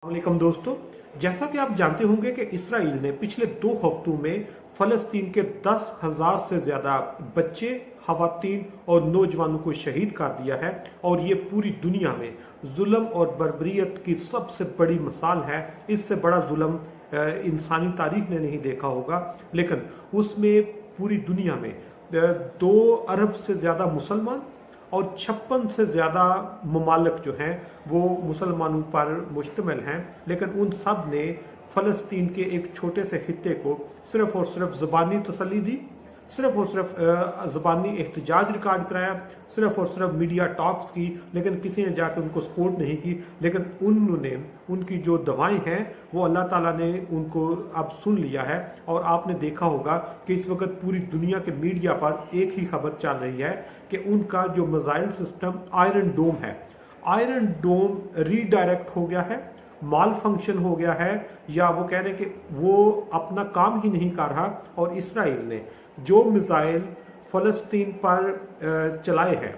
वालेकुम दोस्तों, जैसा कि आप जानते होंगे कि इसराइल ने पिछले 2 हफ्तों में फ़लस्तीन के 10,000 से ज़्यादा बच्चे, ख़वातीन और नौजवानों को शहीद कर दिया है और ये पूरी दुनिया में जुल्म और बर्बरियत की सबसे बड़ी मिसाल है। इससे बड़ा जुल्म इंसानी तारीख ने नहीं देखा होगा। लेकिन उसमें पूरी दुनिया में 2 अरब से ज़्यादा मुसलमान और 56 से ज़्यादा ममालिक जो हैं वो मुसलमानों पर मुश्तमिल हैं, लेकिन उन सब ने फ़लस्तीन के एक छोटे से खित्ते को सिर्फ़ और सिर्फ ज़बानी तसल्ली दी, सिर्फ़ और सिर्फ ज़बानी एहतजाज रिकॉर्ड कराया, सिर्फ़ और सिर्फ मीडिया टॉक्स की, लेकिन किसी ने जाकर उनको सपोर्ट नहीं की। लेकिन उन्होंने उनकी जो दवाएं हैं वो अल्लाह ताला ने उनको अब सुन लिया है। और आपने देखा होगा कि इस वक्त पूरी दुनिया के मीडिया पर एक ही खबर चल रही है कि उनका जो मिसाइल सिस्टम आयरन डोम है, आयरन डोम रीडायरेक्ट हो गया है, माल फंक्शन हो गया है, या वो कह रहे हैं कि वो अपना काम ही नहीं कर रहा। और इसराइल ने जो मिसाइल फ़लस्तीन पर चलाए हैं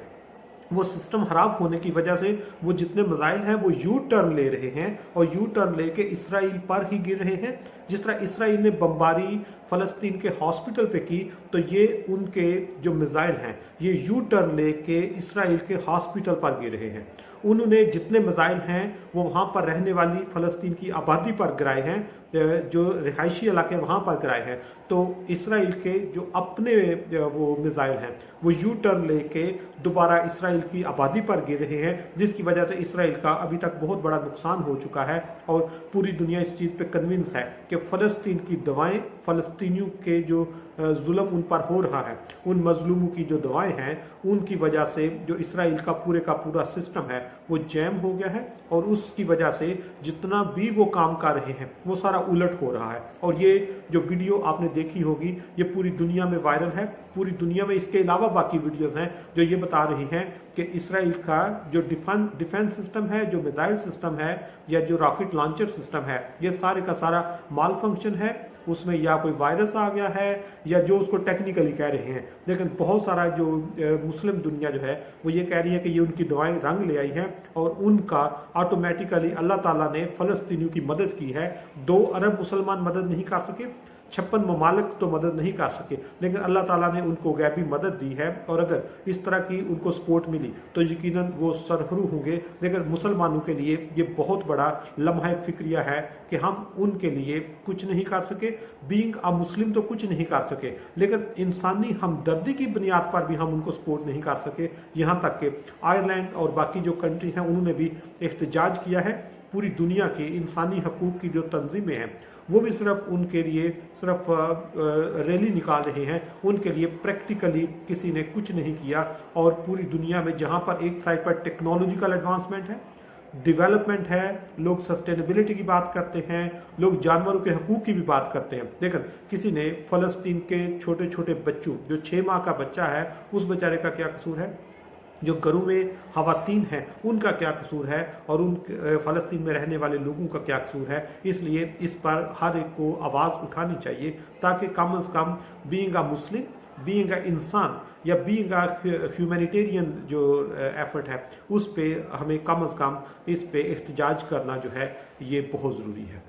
वो सिस्टम खराब होने की वजह से वो जितने मिसाइल हैं वो यू टर्न ले रहे हैं और यू टर्न लेके इसराइल पर ही गिर रहे हैं। जिस तरह इसराइल ने बमबारी फ़लस्तीन के हॉस्पिटल पे की, तो ये उनके जो मिसाइल हैं ये यू टर्न लेके इसराइल के हॉस्पिटल पर गिर रहे हैं। उन्होंने जितने मिसाइल हैं वो वहाँ पर रहने वाली फ़लस्तीन की आबादी पर गिराए हैं, जो रिहायशी इलाके वहाँ पर गिराए हैं। तो इसराइल के जो अपने वो मिसाइल हैं वो यू टर्न लेके दोबारा इसराइल की आबादी पर गिर रहे हैं, जिसकी वजह से इसराइल का अभी तक बहुत बड़ा नुकसान हो चुका है। और पूरी दुनिया इस चीज़ पे कन्विंस है कि फ़लस्तीन की दवाएं, फ़लस्तीनियों के जो जुल्म उन पर हो रहा है, उन मजलूमों की जो दवाएं हैं, उनकी वजह से जो इसराइल का पूरा सिस्टम है वो जैम हो गया है। और उसकी वजह से जितना भी वो काम कर रहे हैं वो सारा उलट हो रहा है। और ये जो वीडियो आपने देखी होगी ये पूरी दुनिया में वायरल है। पूरी दुनिया में इसके अलावा बाकी वीडियोस हैं जो ये बता रही हैं कि इसराइल का जो डिफेंस सिस्टम है, जो मिसाइल सिस्टम है या जो रॉकेट लॉन्चर सिस्टम है, ये सारे का सारा माल फंक्शन है। उसमें या कोई वायरस आ गया है या जो उसको टेक्निकली कह रहे हैं। लेकिन बहुत सारा जो मुस्लिम दुनिया जो है वो ये कह रही है कि ये उनकी दवाएं रंग ले आई हैं और उनका ऑटोमेटिकली अल्लाह ताला ने फ़लस्तीनियों की मदद की है। 2 अरब मुसलमान मदद नहीं कर सके, 56 ममालिक तो मदद नहीं कर सके, लेकिन अल्लाह ताला ने उनको गैबी मदद दी है। और अगर इस तरह की उनको सपोर्ट मिली तो यकीनन वो सरहरू होंगे। लेकिन मुसलमानों के लिए ये बहुत बड़ा लम्हा फिक्रिया है कि हम उनके लिए कुछ नहीं कर सके, बीइंग अ मुस्लिम तो कुछ नहीं कर सके, लेकिन इंसानी हमदर्दी की बुनियाद पर भी हम उनको सपोर्ट नहीं कर सके। यहाँ तक कि आयरलैंड और बाकी जो कंट्रीज हैं उन्होंने भी एहतजाज किया है। पूरी दुनिया की इंसानी हकूक़ की जो तंजीमें हैं वो भी सिर्फ उनके लिए सिर्फ रैली निकाल रहे हैं, उनके लिए प्रैक्टिकली किसी ने कुछ नहीं किया। और पूरी दुनिया में जहाँ पर एक साइड पर टेक्नोलॉजिकल एडवांसमेंट है, डेवलपमेंट है, लोग सस्टेनेबिलिटी की बात करते हैं, लोग जानवरों के हकूक़ की भी बात करते हैं, लेकिन किसी ने फ़लस्तीन के छोटे छोटे बच्चों, जो 6 माह का बच्चा है उस बेचारे का क्या कसूर है, जो घरों में ख़वातीन हैं उनका क्या कसूर है, और उन फ़लस्तीन में रहने वाले लोगों का क्या कसूर है। इसलिए इस पर हर एक को आवाज़ उठानी चाहिए ताकि कम से कम being a Muslim, being a इंसान या बीइंग अ ह्यूमैनिटेरियन जो एफर्ट है उस पर हमें कम से कम इस पे एहतजाज करना जो है ये बहुत ज़रूरी है।